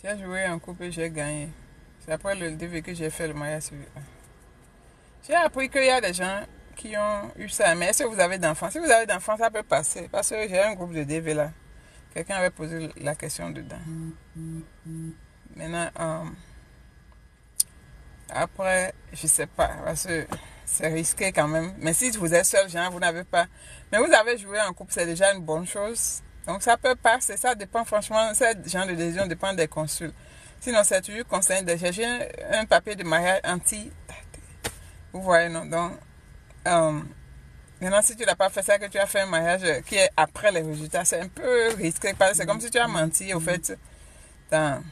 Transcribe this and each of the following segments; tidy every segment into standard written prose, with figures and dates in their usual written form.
J'ai joué en couple et j'ai gagné. C'est après le DV que j'ai fait le mariage civil. J'ai appris qu'il y a des gens qui ont eu ça. Mais est-ce que vous avez d'enfants? Si vous avez d'enfants, ça peut passer. Parce que j'ai un groupe de DV là. Quelqu'un avait posé la question dedans. Maintenant, après, je sais pas. Parce que c'est risqué quand même. Mais si vous êtes seul, genre, vous n'avez pas. Mais vous avez joué en couple, c'est déjà une bonne chose. Donc ça peut passer. Ça dépend, franchement, ce genre de décision dépend des consuls. Sinon, c'est toujours conseillé de chercher un papier de mariage anti. Vous voyez, non? Donc, maintenant, si tu n'as pas fait ça, que tu as fait un mariage qui est après les résultats, c'est un peu risqué. C'est comme si tu as menti, au fait, dans...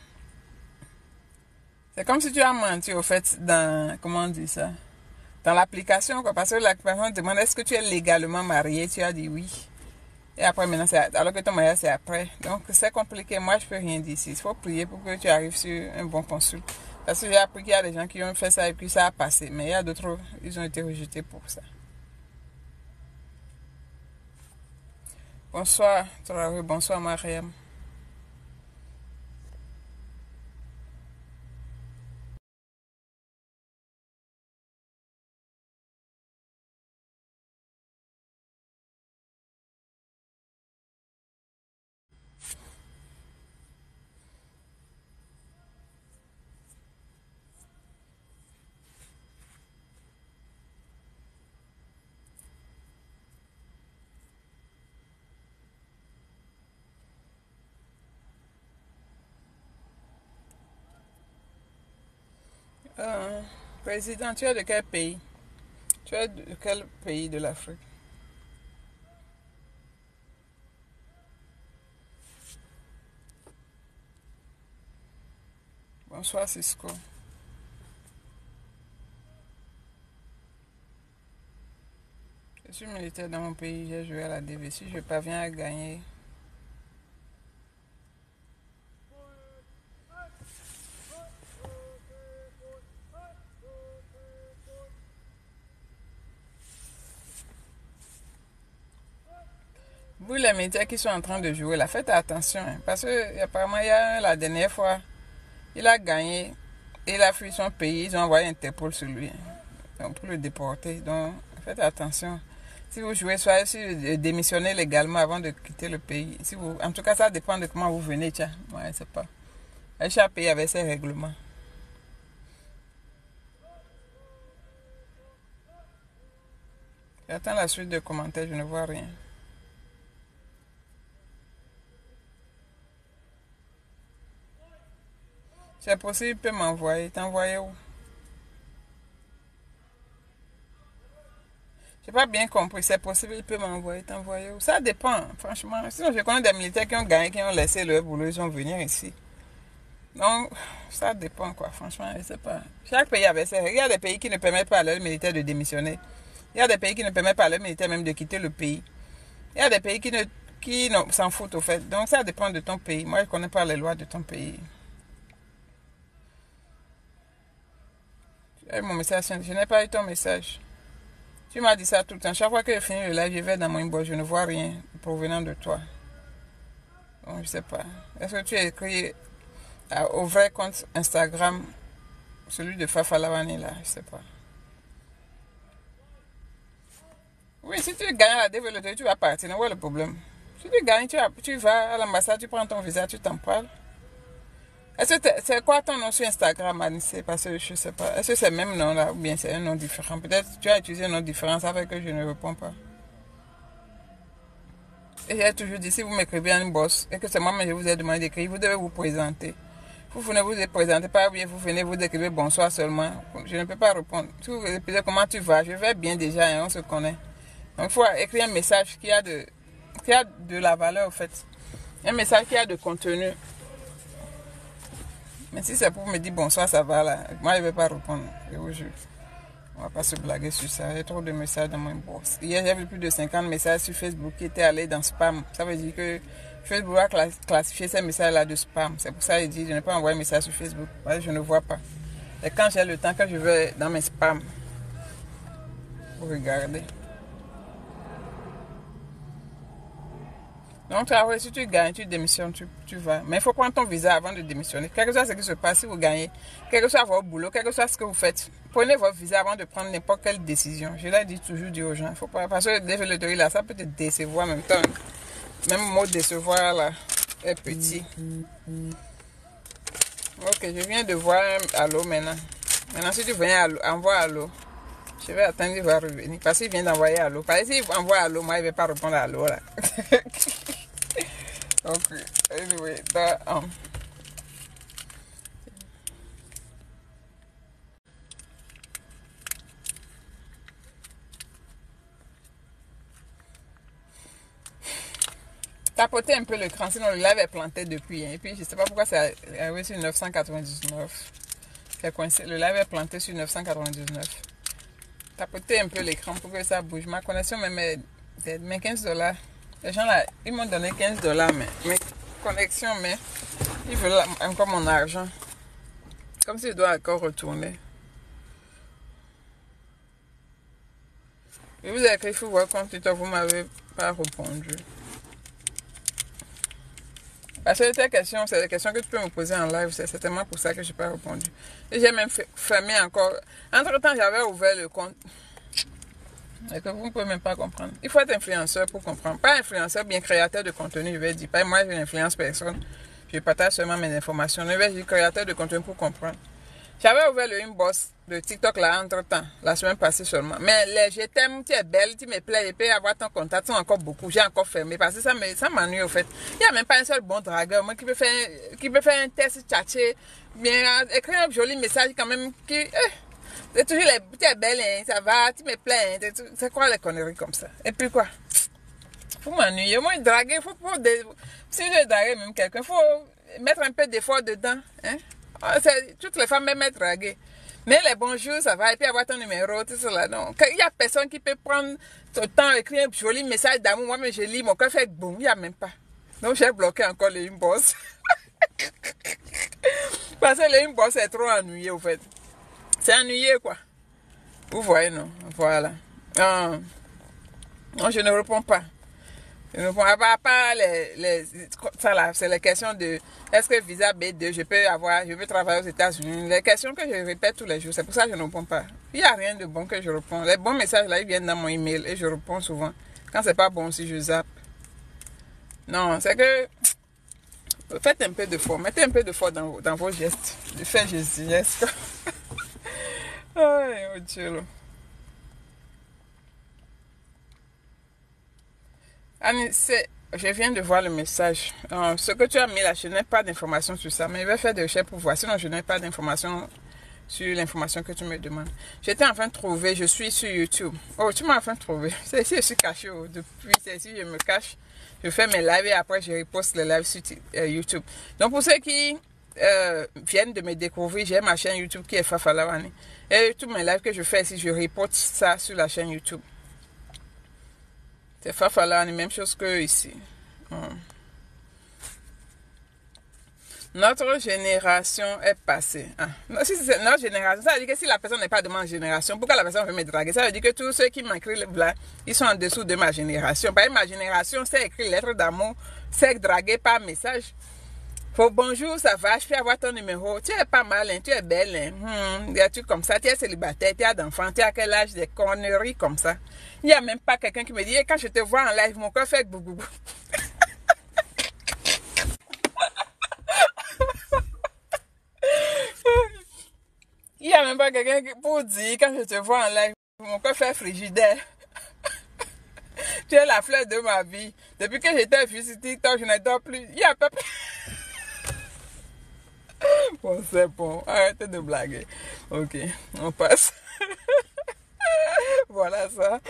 C'est comme si tu as menti, au fait, dans... Comment on dit ça? Dans l'application, quoi. Parce que la personne demande, est-ce que tu es légalement marié? Tu as dit oui. Et après, maintenant, alors que ton mariage, c'est après. Donc, c'est compliqué. Moi, je peux rien dire ici. Il faut prier pour que tu arrives sur un bon consul. Parce que j'ai appris qu'il y a des gens qui ont fait ça et puis ça a passé. Mais il y a d'autres, ils ont été rejetés pour ça. Bonsoir, Traoré. Bonsoir, Mariam. Euh, Président, tu es de quel pays? Tu es de quel pays de l'Afrique? Bonsoir, Cisco. Je suis militaire dans mon pays, j'ai joué à la DV. Si je parviens à gagner, vous les militaires qui sont en train de jouer là, faites attention. Hein, parce que apparemment, il y a un, la dernière fois, il a gagné, il a fui son pays, ils ont envoyé Interpol sur lui. Hein, donc, pour le déporter. Donc, faites attention. Si vous jouez, soyez sûr de démissionner légalement avant de quitter le pays. Si vous, en tout cas, ça dépend de comment vous venez, tiens. Ouais, c'est pas. Chaque pays avait ses règlements. J'attends la suite de commentaires, je ne vois rien. C'est possible, il peut m'envoyer. T'envoyer où? J'ai pas bien compris. C'est possible, il peut m'envoyer. T'envoyer où? Ça dépend, franchement. Sinon, je connais des militaires qui ont gagné, qui ont laissé leur boulot, ils sont venus ici. Donc, ça dépend, quoi. Franchement, je sais pas. Chaque pays avait ses règles. Il y a des pays qui ne permettent pas à leurs militaires de démissionner. Il y a des pays qui ne permettent pas à leurs militaires même de quitter le pays. Il y a des pays qui s'en foutent, au fait. Donc, ça dépend de ton pays. Moi, je ne connais pas les lois de ton pays. Mon message, je n'ai pas eu ton message. Tu m'as dit ça tout le temps. Chaque fois que je finis le live, je vais dans mon inbox, je ne vois rien provenant de toi. Donc, je ne sais pas. Est-ce que tu as écrit au vrai compte Instagram, celui de Fafa Lavani là? Je ne sais pas. Oui, si tu gagnes à la développer, tu vas partir. Où est le problème? Si tu gagnes, tu vas à l'ambassade, tu prends ton visa, tu t'en parles. Est-ce que c'est quoi ton nom sur Instagram, Anissé? Parce que je ne sais pas. Est-ce que c'est le même nom là ou bien c'est un nom différent? Peut-être que tu as utilisé un nom différent, ça fait que je ne réponds pas. Et j'ai toujours dit, si vous m'écrivez un boss et que c'est moi-même je vous ai demandé d'écrire, vous devez vous présenter. Vous ne vous présentez pas, ou bien vous venez vous écrivez bonsoir seulement. Je ne peux pas répondre. Si vous répétez comment tu vas, je vais bien déjà et on se connaît. Donc il faut écrire un message qui a de la valeur en fait. Un message qui a de contenu. Mais si c'est pour me dire bonsoir, ça va là. Moi je ne vais pas répondre. Je vous jure. On va pas se blaguer sur ça. Il y a trop de messages dans mon inbox. Hier, j'ai vu plus de 50 messages sur Facebook qui étaient allés dans spam. Ça veut dire que Facebook a classifié ces messages-là de spam. C'est pour ça qu'il dit, je ne peux pas envoyer un message sur Facebook. Ouais, je ne vois pas. Et quand j'ai le temps, quand je vais dans mes spams, pour regarder. Donc, travail, si tu gagnes, tu démissionnes, tu vas. Mais il faut prendre ton visa avant de démissionner. Quel que soit ce qui se passe, si vous gagnez, quel que soit votre boulot, quel que soit ce que vous faites, prenez votre visa avant de prendre n'importe quelle décision. Je l'ai dit toujours dit aux gens. Faut pas, parce que le théorie là, ça peut te décevoir en même temps. Même le mot décevoir là est petit. Ok, je viens de voir Allo maintenant. Maintenant, si tu viens envoie Allo. Je vais attendre, il va revenir. Parce qu'il vient d'envoyer Allo. Parce que s'il envoie Allo, moi, il ne va pas répondre à Allo là. Ok, anyway, tapoter un peu le cran, sinon le live est planté depuis. Hein. Et puis, je ne sais pas pourquoi c'est arrivé sur 999. C'est coincé. Le live est planté sur 999. Tapoter un peu l'écran pour que ça bouge. Ma connexion me met $15. Les gens là, ils m'ont donné $15, mais mes connexions, mais ils veulent encore mon argent. Comme si je dois encore retourner. Je vous ai écrit, il faut voir compte Twitter, vous ne m'avez pas répondu. Parce que c'est des questions que tu peux me poser en live, c'est certainement pour ça que je n'ai pas répondu. Et j'ai même fermé encore. Entre-temps, j'avais ouvert le compte. Et que vous ne pouvez même pas comprendre. Il faut être influenceur pour comprendre. Pas influenceur, bien créateur de contenu, je vais dire. Pas moi, je n'influence personne. Je partage seulement mes informations. Je vais dire créateur de contenu pour comprendre. J'avais ouvert le inbox de TikTok là entre-temps, la semaine passée seulement. Mais les je t'aime, tu es belle, tu me plais, je peux avoir ton contact, sont encore beaucoup. J'ai encore fermé parce que ça m'ennuie au fait. Il n'y a même pas un seul bon dragueur moi, qui peut faire un test tchatché, bien écrire un joli message quand même. C'est toujours tu es belle, hein, ça va, tu me plais. Hein, c'est quoi les conneries comme ça? Et puis quoi? Faut m'ennuyer. Moi, draguer, si je veux draguer même quelqu'un, il faut mettre un peu d'effort dedans. Hein? Toutes les femmes m'aiment être draguées. Mais les bonjours, ça va. Et puis avoir ton numéro, tout cela. Non. Il n'y a personne qui peut prendre son temps, écrire un joli message d'amour. Moi, mais je lis, mon cœur fait boum. Il n'y a même pas. Donc, j'ai bloqué encore les inbox. Parce que les inbox, c'est trop ennuyé, au fait. C'est ennuyé, quoi. Vous voyez, non? Voilà. Non, je ne réponds pas. Je ne réponds pas ça là, c'est les questions de est-ce que visa B2, je peux travailler aux États-Unis. Les questions que je répète tous les jours, c'est pour ça que je ne réponds pas. Il n'y a rien de bon que je réponds. Les bons messages là, ils viennent dans mon email et je réponds souvent. Quand c'est pas bon aussi, je zappe. Non, c'est que faites un peu d'effort, mettez un peu d'effort dans vos gestes. Faites gestes. Ay, oh Dieu. Annie, je viens de voir le message. Ce que tu as mis là, je n'ai pas d'informations sur ça, mais je vais faire des recherches pour voir. Sinon, je n'ai pas d'informations sur l'information que tu me demandes. J'étais en train de trouver, je suis sur YouTube. Oh, tu m'as enfin trouvé. C'est ici, je suis caché. Depuis, c'est ici, je me cache. Je fais mes lives et après, je reposte les lives sur YouTube. Donc, pour ceux qui viennent de me découvrir, j'ai ma chaîne YouTube qui est Fafalawani. Et tous mes lives que je fais ici, je reporte ça sur la chaîne YouTube. C'est Fafalawani, même chose que ici. Notre génération est passée. Si c'est notre génération, ça veut dire que si la personne n'est pas de ma génération, pourquoi la personne veut me draguer? Ça veut dire que tous ceux qui m'écrivent là, ils sont en dessous de ma génération. Par exemple, ma génération, c'est écrit lettre d'amour, c'est draguer par message. Faut bonjour, ça va, je peux avoir ton numéro. Tu es pas mal, hein, tu es belle. Hein. Des trucs comme ça, tu es célibataire, tu as d'enfants, tu as quel âge, des conneries comme ça. Il n'y a même pas quelqu'un qui me dit, quand je te vois en live, mon cœur fait boubou. Il n'y a même pas quelqu'un pour dire, quand je te vois en live, mon cœur fait frigidaire. Tu es la fleur de ma vie. Depuis que j'étais vue sur TikTok, je ne dors plus. Il n'y a pas... Bon, c'est bon. Arrêtez de blaguer. Ok, on passe. Voilà ça.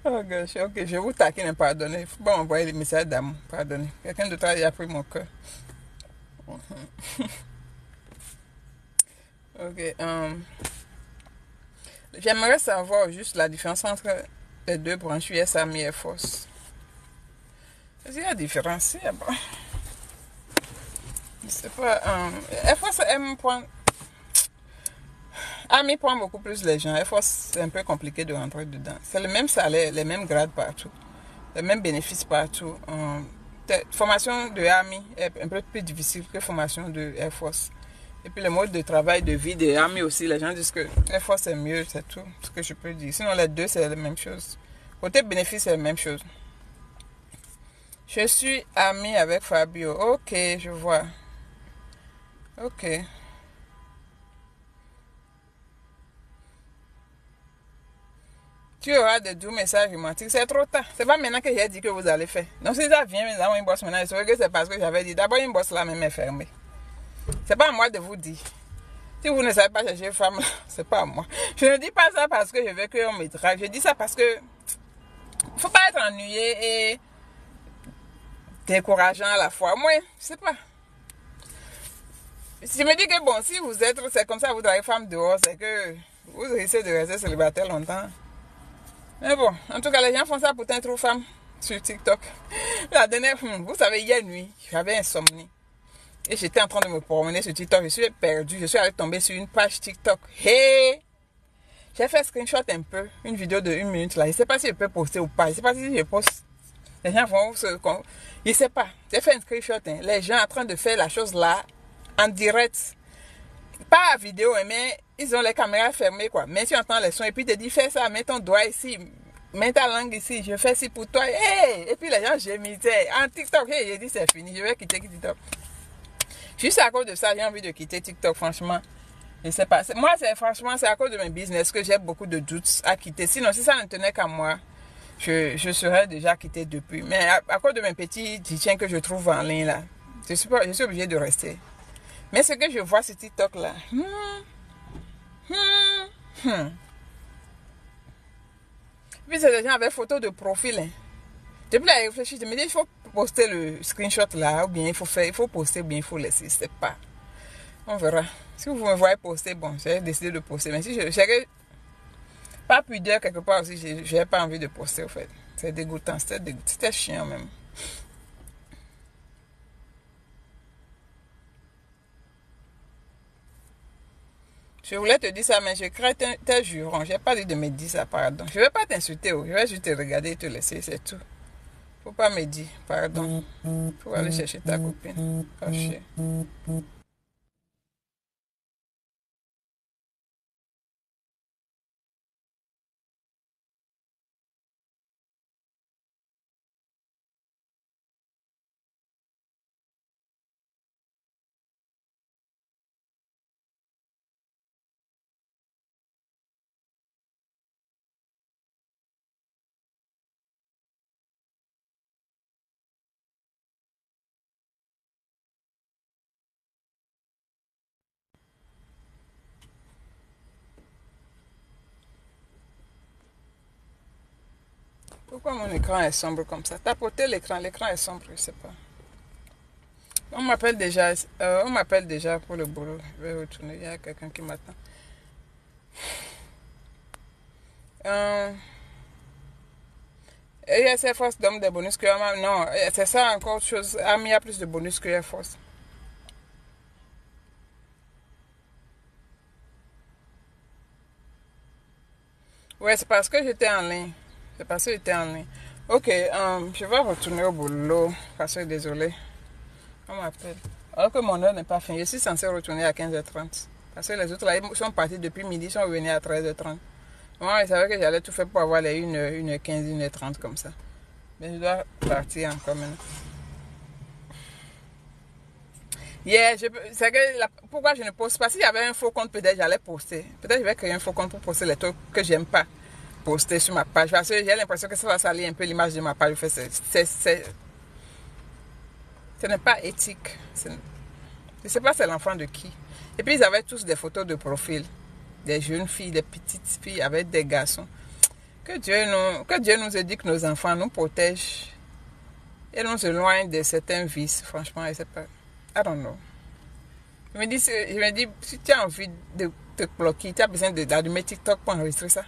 Oh gosh, ok, je vous taquine, pardonnez. Il ne faut pas m'envoyer des messages d'amour, pardonnez. Quelqu'un de toi a pris mon cœur. Ok, j'aimerais savoir juste la différence entre les deux branches US Army Air Force. Est-ce qu'il y a différence? Je sais pas. Air Force Army prend beaucoup plus les gens. Air Force, c'est un peu compliqué de rentrer dedans. C'est le même salaire, les mêmes grades partout. les mêmes bénéfices partout. Formation de Army est un peu plus difficile que formation de Air Force. Et puis le mode de travail, de vie de Army aussi, les gens disent que Air Force est mieux, c'est tout ce que je peux dire. Sinon les deux c'est la même chose. Côté bénéfice c'est la même chose. Je suis amie avec Fabio. Ok, je vois. Ok. Tu auras de doux messages romantiques. C'est trop tard. C'est pas maintenant que j'ai dit que vous allez faire. Donc si ça vient, nous avons une bosse maintenant. Je saurais que c'est parce que j'avais dit. D'abord, une bosse là même est fermée. C'est pas à moi de vous dire. Si vous ne savez pas chercher une femme, c'est pas à moi. Je ne dis pas ça parce que je veux qu'on me drague. Je dis ça parce que faut pas être ennuyé et décourageant à la fois. Moi, je sais pas. Je me dis que bon, si vous êtes, c'est comme ça, vous draguez femme dehors, c'est que vous risquez de rester célibataire longtemps. Mais bon, en tout cas, les gens font ça pour t'être femme sur TikTok. La dernière, vous savez, hier nuit, j'avais insomnie. Et j'étais en train de me promener sur TikTok. Je suis perdue. Je suis allée tomber sur une page TikTok. Hey! J'ai fait screenshot un peu. Une vidéo de 1 minute là. Je ne sais pas si je peux poster ou pas. Je ne sais pas si je poste. Les gens vont se... Je ne sais pas. J'ai fait un screenshot. Hein. Les gens en train de faire la chose là en direct. Pas à vidéo, mais ils ont les caméras fermées quoi. Mais tu entends les sons et puis tu te dis fais ça, mets ton doigt ici. Mets ta langue ici. Je fais ci pour toi. Hey! Et puis les gens gémissaient. En TikTok, hey, j'ai dit c'est fini. Je vais quitter TikTok. Juste à cause de ça, j'ai envie de quitter TikTok, franchement. Je sais pas. Moi, franchement, c'est à cause de mon business que j'ai beaucoup de doutes à quitter. Sinon, si ça ne tenait qu'à moi, je serais déjà quitté depuis. Mais à cause de mes petits tiens que je trouve en ligne, là, je suis obligée de rester. Mais ce que je vois sur TikTok, là, Puis, c'est des gens avec photo de profil, hein. Depuis là, je réfléchis, je me dis, il faut poster le screenshot là, ou bien il faut poster, ou bien il faut laisser, c'est pas. On verra. Si vous me voyez poster, bon, j'ai décidé de poster. Mais si je pas pudeur quelque part aussi, j'ai pas envie de poster, au fait. C'est dégoûtant, c'était chiant même. Je voulais te dire ça, mais je crains tes jurons. J'ai pas dit de me dire ça, pardon. Je vais pas t'insulter, je vais juste te regarder et te laisser, c'est tout. Faut pas me dire, pardon. Faut aller chercher ta copine. Fâché. Pourquoi mon écran est sombre comme ça? Tapotez l'écran est sombre, je sais pas. On m'appelle déjà pour le boulot. Je vais retourner, il y a quelqu'un qui m'attend. Et Air Force donne des bonus que non, c'est ça encore autre chose. Army a plus de bonus que Air Force. Ouais, c'est parce que j'étais en ligne. C'est parce que j'étais en ligne. Ok, je vais retourner au boulot. Parce que désolé. On m'appelle. Alors que mon heure n'est pas finie. Je suis censée retourner à 15h30. Parce que les autres là, ils sont partis depuis midi, ils sont revenus à 13h30. Moi, je savais que j'allais tout faire pour avoir les 1h15, 1h30 comme ça. Mais je dois partir encore maintenant. Yeah, c'est que pourquoi je ne poste pas? Si j'avais un faux compte, peut-être j'allais poster. Peut-être je vais créer un faux compte pour poster les trucs que j'aime pas poster sur ma page. Parce que j'ai l'impression que ça va salir un peu l'image de ma page. Ce n'est pas éthique. Je ne sais pas c'est l'enfant de qui. Et puis ils avaient tous des photos de profil. Des jeunes filles, des petites filles avec des garçons. Que Dieu nous éduque nos enfants, nous protège. Et nous éloigne de certains vices. Franchement, je sais pas. I don't know. Je me dis, si tu as envie de te bloquer, tu as besoin d'allumer TikTok pour enregistrer ça.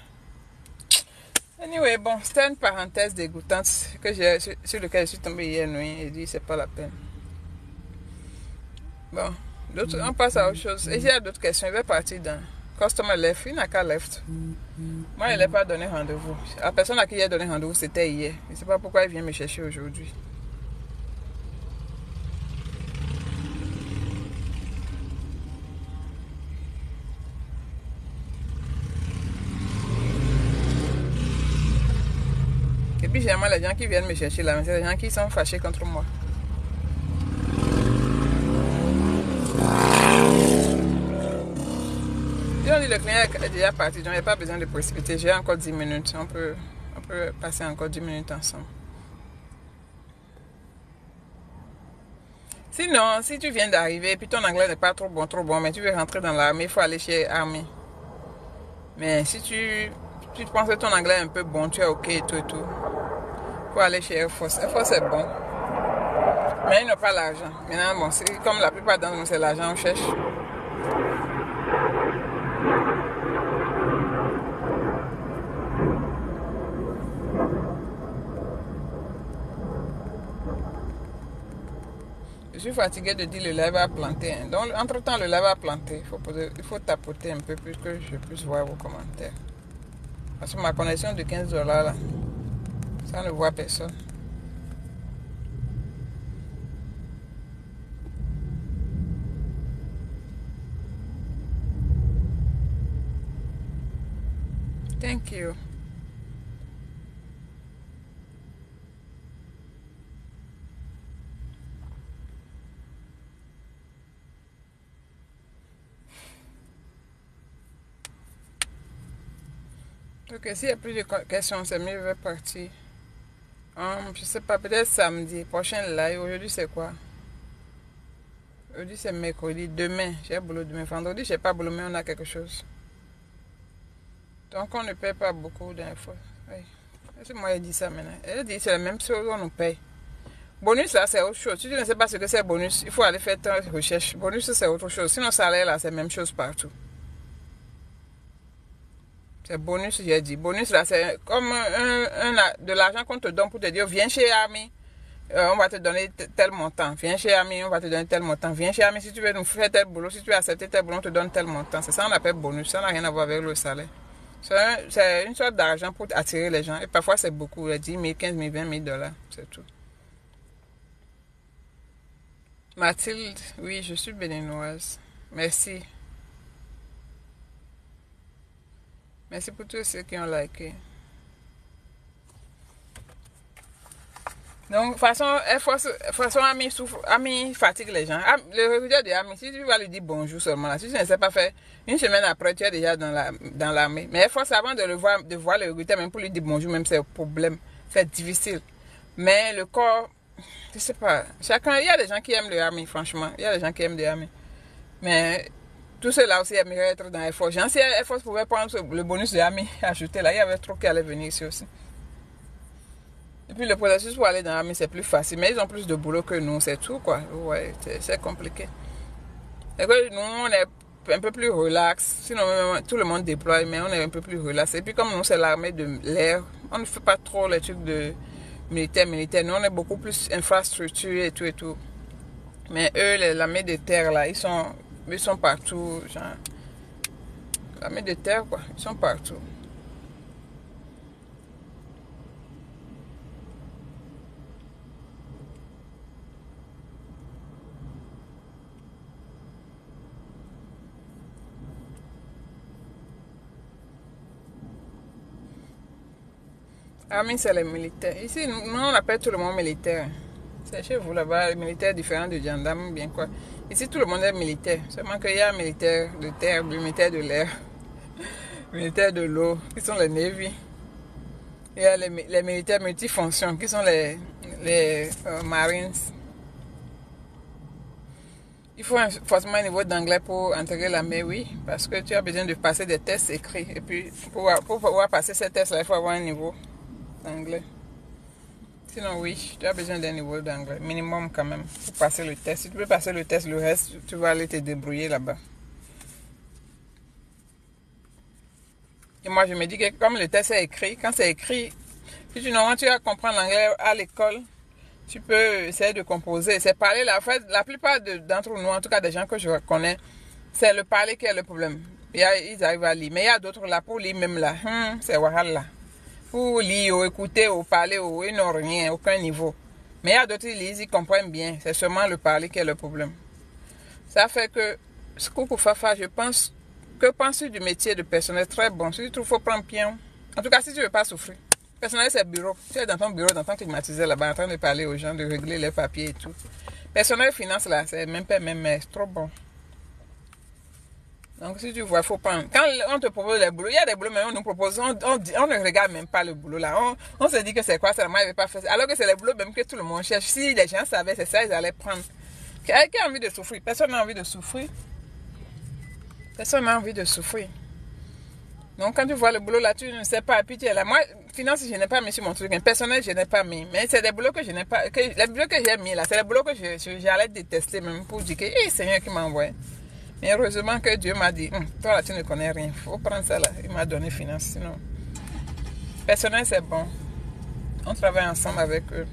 Anyway, bon, c'était une parenthèse dégoûtante sur laquelle je suis tombée hier nuit et dit c'est pas la peine. Bon, on passe à autre chose. Et s'il y a d'autres questions, je vais partir dans Customer left, il n'a qu'à left. Moi, il n'a pas donné rendez-vous. La personne à qui il a donné rendez-vous, c'était hier. Je ne sais pas pourquoi il vient me chercher aujourd'hui. Et puis, généralement, les gens qui viennent me chercher là, c'est les gens qui sont fâchés contre moi. Si on dit le client est déjà parti, donc il n'y a pas besoin de précipiter. J'ai encore 10 minutes. On peut passer encore 10 minutes ensemble. Sinon, si tu viens d'arriver et puis ton anglais n'est pas trop bon, mais tu veux rentrer dans l'armée, il faut aller chez Army. Mais si tu penses que ton anglais est un peu bon, tu es OK et tout, il faut aller chez Air Force. Air Force est bon. Mais ils n'ont pas l'argent. Maintenant, bon, c'est comme la plupart d'entre nous, c'est l'argent qu'on cherche. Je suis fatiguée de dire le lait va planter. Donc, entre-temps, le lait va planter. Il faut tapoter un peu plus que je puisse voir vos commentaires. Parce que ma connexion de 15 $, là, ça ne voit personne. Thank you. Ok, s'il n'y a plus de questions, c'est mieux, je vais partir. Je sais pas, peut-être samedi. Prochain live. Aujourd'hui, c'est quoi? Aujourd'hui, c'est mercredi. Demain, j'ai boulot demain. Vendredi, j'ai pas boulot, mais on a quelque chose. Donc, on ne paye pas beaucoup d'infos. Oui. C'est moi qui ai dit ça maintenant. Elle dit c'est la même chose, on nous paye. Bonus, là, c'est autre chose. Si tu ne sais pas ce que c'est bonus, il faut aller faire ta recherche. Bonus, c'est autre chose. Sinon, salaire, là, c'est la même chose partout. C'est bonus, j'ai dit. Bonus, là, c'est comme de l'argent qu'on te donne pour te dire, viens chez Ami, on va te donner tel montant. Viens chez Ami, on va te donner tel montant. Viens chez Ami, si tu veux nous faire tel boulot, si tu veux accepter tel boulot, on te donne tel montant. C'est ça qu'on appelle bonus. Ça n'a rien à voir avec le salaire. C'est une sorte d'argent pour attirer les gens. Et parfois, c'est beaucoup. 10 000, 15 000, 20 000 $. C'est tout. Mathilde, oui, je suis béninoise. Merci. Merci pour tous ceux qui ont liké. Donc, façon Ami fatigue les gens. Le recruteur de Ami, si tu vas lui dire bonjour seulement, là, si tu ne sais pas faire, une semaine après, tu es déjà dans l'armée. Mais Air avant de voir le recruteur, même pour lui dire bonjour, même c'est un problème. C'est difficile. Mais le corps, je sais pas. Chacun, il y a des gens qui aiment le Ami, franchement. Il y a des gens qui aiment le Ami. Mais tout cela aussi aimerait être dans Air Force. Si Air Force pouvait prendre le bonus de Ami ajouté là, il y avait trop qui allaient venir ici aussi. Et puis le processus pour aller dans l'armée c'est plus facile, mais ils ont plus de boulot que nous, c'est tout quoi. Ouais, c'est compliqué. Et que nous on est un peu plus relax, sinon tout le monde déploie, mais on est un peu plus relax. Et puis comme nous c'est l'armée de l'air, on ne fait pas trop les trucs de militaire. Nous on est beaucoup plus infrastructure et tout. Mais eux, l'armée de terre là, ils sont partout, genre l'armée de terre quoi, ils sont partout. Army, c'est les militaires. Ici, nous, on appelle tout le monde militaire. C'est chez vous là-bas, les militaires différents de gendarmes, bien quoi. Ici, tout le monde est militaire. Seulement qu'il y a un militaire de terre, un militaire de l'air, militaire de l'eau, qui sont les Navy. Il y a les militaires multifonctions, qui sont les Marines. Il faut forcément un niveau d'anglais pour intégrer l'armée, oui, parce que tu as besoin de passer des tests écrits. Et puis, pour pouvoir passer ces tests-là, il faut avoir un niveau d'anglais. Sinon, oui, tu as besoin d'un niveau d'anglais, minimum quand même, pour passer le test. Si tu peux passer le test, le reste, tu vas aller te débrouiller là-bas. Et moi, je me dis que comme le test est écrit, quand c'est écrit, si tu vas comprendre l'anglais à l'école, tu peux essayer de composer. C'est parler, en fait, la plupart d'entre nous, en tout cas des gens que je connais, c'est le parler qui est le problème. Ils arrivent à lire. Mais il y a d'autres là, pour lire même là, c'est Wahala. Pour lire, ou écouter, ou parler, ils n'ont rien, aucun niveau. Mais il y a d'autres, ils comprennent bien. C'est seulement le parler qui est le problème. Ça fait que, coucou Fafa, je pense, que penses-tu du métier de personnel? Très bon. Si tu trouves, il faut prendre pion. En tout cas, si tu ne veux pas souffrir. Personnel, c'est bureau. Tu es dans ton bureau, dans ton climatiseur là-bas, en train de parler aux gens, de régler les papiers et tout. Personnel finance là, c'est même pas même, c'est trop bon. Donc si tu vois, il faut prendre. Quand on te propose les boulots, il y a des boulots, mais on nous propose, on ne regarde même pas le boulot là. On se dit que c'est quoi, seulement il ne pas faire ça. Alors que c'est les boulots même que tout le monde cherche. Si les gens savaient, c'est ça, ils allaient prendre. Qui a envie de souffrir? Personne n'a envie de souffrir. Personne n'a envie de souffrir. Donc quand tu vois le boulot là, tu ne sais pas, puis tu es là. Moi, finance, je n'ai pas mis sur mon truc. Personnel, je n'ai pas mis. Mais c'est des boulots que je n'ai pas. Les boulots que j'ai mis là, c'est les boulots que j'allais détester même pour dire que hey, Seigneur qui m'a envoyé. Mais heureusement que Dieu m'a dit, toi là tu ne connais rien, il faut prendre ça là. Il m'a donné finance, sinon. Personnel c'est bon. On travaille ensemble avec eux.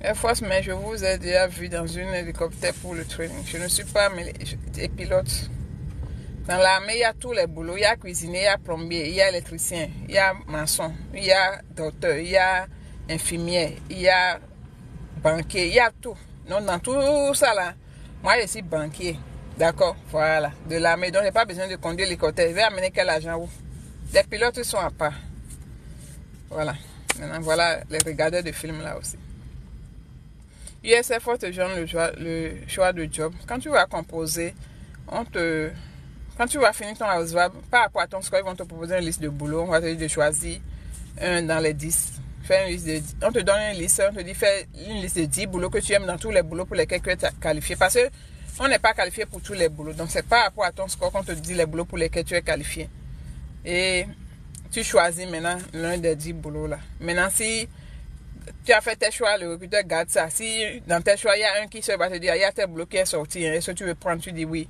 Air Force, mais je vous ai déjà vu dans un hélicoptère pour le training. Je ne suis pas pilote. Dans l'armée, il y a tous les boulots. Il y a cuisinier, il y a plombier, il y a électricien, il y a maçon, il y a docteur, il y a infirmier, il y a banquier, il y a tout. Donc, dans tout ça là, moi je suis banquier. D'accord, voilà. De l'armée, donc je n'ai pas besoin de conduire l'hélicoptère. Je vais amener quel argent où? Les pilotes ils sont à part. Voilà. Maintenant, voilà les regardeurs de films là aussi. USF te donne le choix de job. Quand tu vas composer, quand tu vas finir ton house-web, par rapport à ton score, ils vont te proposer une liste de boulot. On va te dire de choisir un dans les 10. Fais une liste de 10. On te donne une liste, on te dit fais une liste de 10 boulots que tu aimes dans tous les boulots pour lesquels tu es qualifié. Parce que on n'est pas qualifié pour tous les boulots. Donc c'est par rapport à ton score qu'on te dit les boulots pour lesquels tu es qualifié. Et tu choisis maintenant l'un des 10 boulots là. Maintenant si tu as fait tes choix, le recruteur garde ça. Si dans tes choix, il y a un qui va te dire, il y a tel boulot qui est sorti, est-ce que tu veux prendre? Tu dis oui.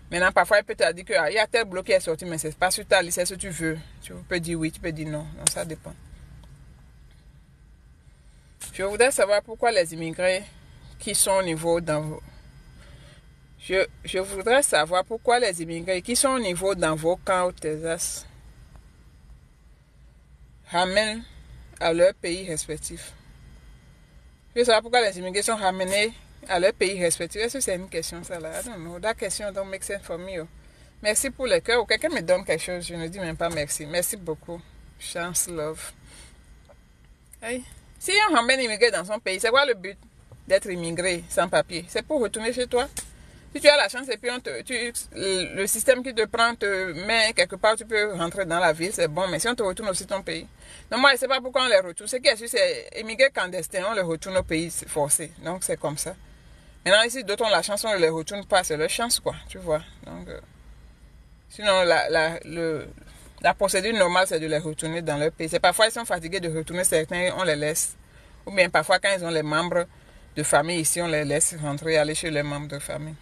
Maintenant, parfois, il peut te dire qu'il y a tel boulot qui est sorti, mais ce n'est pas sur ta liste, est-ce que tu veux? Tu peux dire oui, tu peux dire non. Donc, ça dépend. Je voudrais savoir pourquoi les immigrés qui sont au niveau dans vos... Je voudrais savoir pourquoi les immigrés qui sont au niveau dans vos camps au Texas ramènent à leur pays respectif. Je veux savoir pourquoi les immigrés sont ramenés à leur pays respectif. Est-ce que c'est une question ça là? I don't know. That question don't make sense for me. Merci pour le cœur. Quelqu'un me donne quelque chose, je ne dis même pas merci. Merci beaucoup. Chance, love. Hey. Si on ramène immigré dans son pays, c'est quoi le but d'être immigré sans papier? C'est pour retourner chez toi. Si tu as la chance et puis le système qui te prend te met quelque part, tu peux rentrer dans la ville, c'est bon. Mais si on te retourne aussi ton pays. Donc moi, je ne sais pas pourquoi on les retourne. Ce qui est sûr, c'est immigré clandestin, on les retourne au pays forcé. Donc c'est comme ça. Maintenant, ici, d'autres ont la chance, on ne les retourne pas. C'est leur chance, quoi. Tu vois. Donc, sinon, la procédure normale, c'est de les retourner dans leur pays. C'est parfois, ils sont fatigués de retourner certains, on les laisse. Ou bien parfois, quand ils ont les membres de famille ici, on les laisse rentrer, aller chez les membres de famille.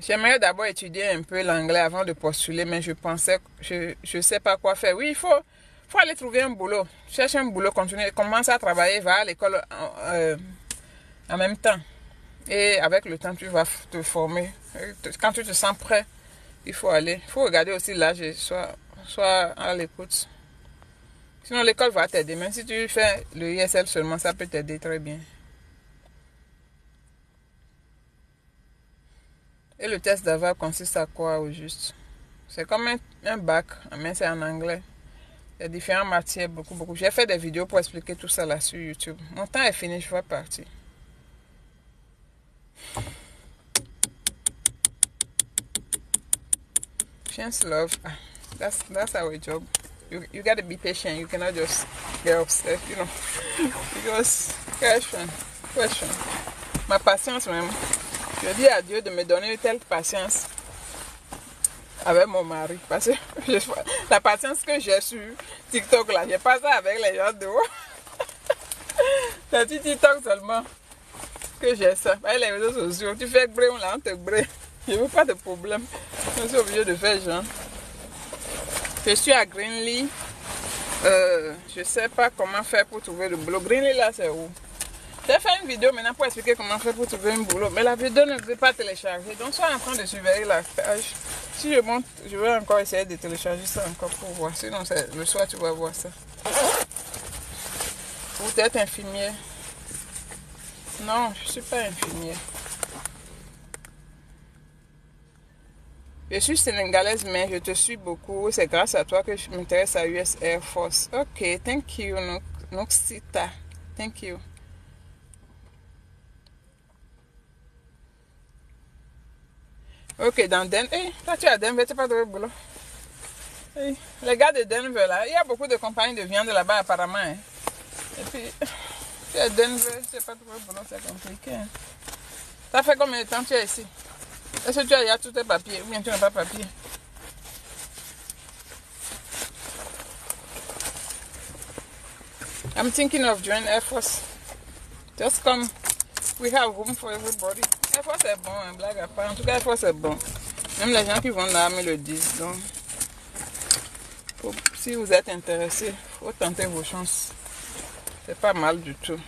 J'aimerais d'abord étudier un peu l'anglais avant de postuler, mais je pensais, je sais pas quoi faire. Oui, il faut aller trouver un boulot. Cherche un boulot, continuer, commence à travailler, va à l'école en même temps. Et avec le temps, tu vas te former. Quand tu te sens prêt, il faut aller. Il faut regarder aussi l'âge, soit à l'écoute. Sinon, l'école va t'aider. Même si tu fais le ISL seulement, ça peut t'aider très bien. Et le test d'avoir consiste à quoi au juste? C'est comme un bac, mais c'est en anglais. Il y a différentes matières, beaucoup. J'ai fait des vidéos pour expliquer tout ça là sur YouTube. Mon temps est fini, je vais partir. Chance, love. That's our job. You gotta be patient. You cannot just get upset, you know. Because question. Ma patience même. Je dis à Dieu de me donner une telle patience avec mon mari. Parce que la patience que j'ai sur TikTok là, j'ai pas ça avec les gens dehors. C'est sur TikTok seulement que j'ai ça. Avec les réseaux sociaux, tu fais bré, là, on te bré. Je veux pas de problème. Je suis obligée de faire genre. Je suis à Greenlee. Je sais pas comment faire pour trouver le boulot. Greenlee là, c'est où? J'ai fait une vidéo maintenant pour expliquer comment faire pour trouver un boulot. Mais la vidéo ne veut pas télécharger. Donc, sois en train de surveiller la page. Si je monte, je vais encore essayer de télécharger ça encore pour voir. Sinon, le soir, tu vas voir ça. Vous êtes infirmière? Non, je ne suis pas infirmière. Je suis sénégalaise, mais je te suis beaucoup. C'est grâce à toi que je m'intéresse à US Air Force. Ok, thank you, Noxita. Thank you. Ok, dans Denver. Hey, toi, tu es à Denver, tu n'as pas de boulot. Hey, les gars de Denver, là, il y a beaucoup de compagnies de viande là-bas, apparemment. Hein. Et puis, tu es à Denver, tu n'as pas de boulot, c'est compliqué. Hein. Ça fait combien de temps tu es ici? Est-ce que tu as tous tes papiers ou bien tu n'as pas de papier? I'm thinking of joining Air Force. Just come. We have room for everybody. Air Force est bon, hein, blague à part. En tout cas, Air Force est bon. Même les gens qui vont là me le disent. Donc, si vous êtes intéressé, il faut tenter vos chances. C'est pas mal du tout.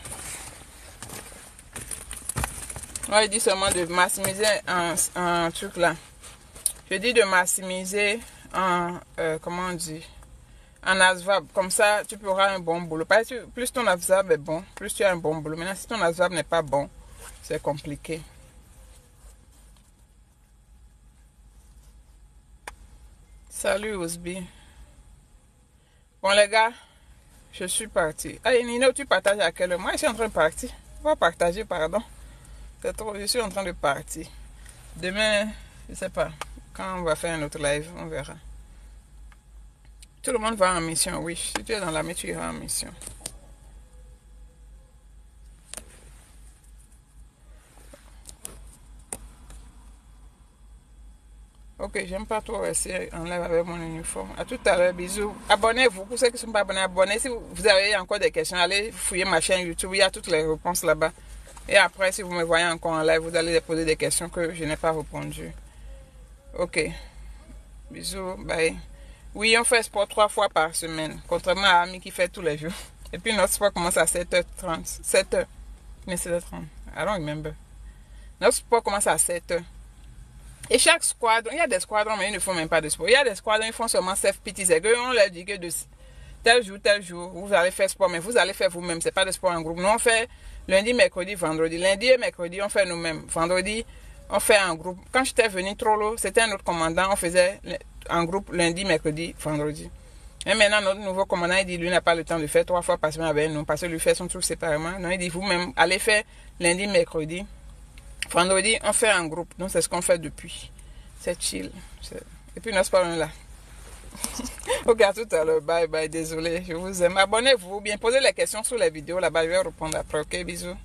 Moi, je dis seulement de maximiser un truc là. Je dis de maximiser en, comment on dit, en ASVAB. Comme ça, tu pourras un bon boulot. Parce que plus ton ASVAB est bon, plus tu as un bon boulot. Maintenant, si ton ASVAB n'est pas bon, c'est compliqué. Salut Osby. Bon les gars, je suis parti. Allez Nino, tu partages à quelle heure? Moi, je suis en train de partir. On va partager, pardon. C'est trop, je suis en train de partir. Demain, je sais pas. Quand on va faire un autre live, on verra. Tout le monde va en mission, oui. Si tu es dans l'armée, tu iras en mission. Ok, j'aime pas trop rester en live avec mon uniforme. À tout à l'heure, bisous. Abonnez-vous. Pour ceux qui ne sont pas abonnés, abonnez. Si vous avez encore des questions, allez fouiller ma chaîne YouTube. Il y a toutes les réponses là-bas. Et après, si vous me voyez encore en live, vous allez poser des questions que je n'ai pas répondues. Ok. Bisous. Bye. Oui, on fait sport 3 fois par semaine. Contrairement à Ami qui fait tous les jours. Et puis notre sport commence à 7h30. 7h. Mais 7h30. I don't remember. Notre sport commence à 7h. Et chaque squadron, il y a des squadrons, mais ils ne font même pas de sport. Il y a des squadrons, ils font seulement self-pity. C'est qu'on leur dit que de tel jour, vous allez faire sport, mais vous allez faire vous-même. C'est pas de sport en groupe. Nous, on fait lundi, mercredi, vendredi. Lundi et mercredi, on fait nous-mêmes. Vendredi, on fait en groupe. Quand j'étais venu trop loin, c'était un autre commandant. On faisait en groupe lundi, mercredi, vendredi. Et maintenant, notre nouveau commandant, il dit, lui n'a pas le temps de faire 3 fois par semaine avec nous, parce que lui fait son truc séparément. Donc, il dit, vous-même, allez faire lundi, mercredi. Vendredi, on fait en groupe. Donc, c'est ce qu'on fait depuis. C'est chill. Et puis, n'est-ce pas là? Ok, à tout à l'heure. Bye bye. Désolé. Je vous aime. Abonnez-vous. Bien, posez les questions sous les vidéos. Là-bas, je vais répondre après. Ok, bisous.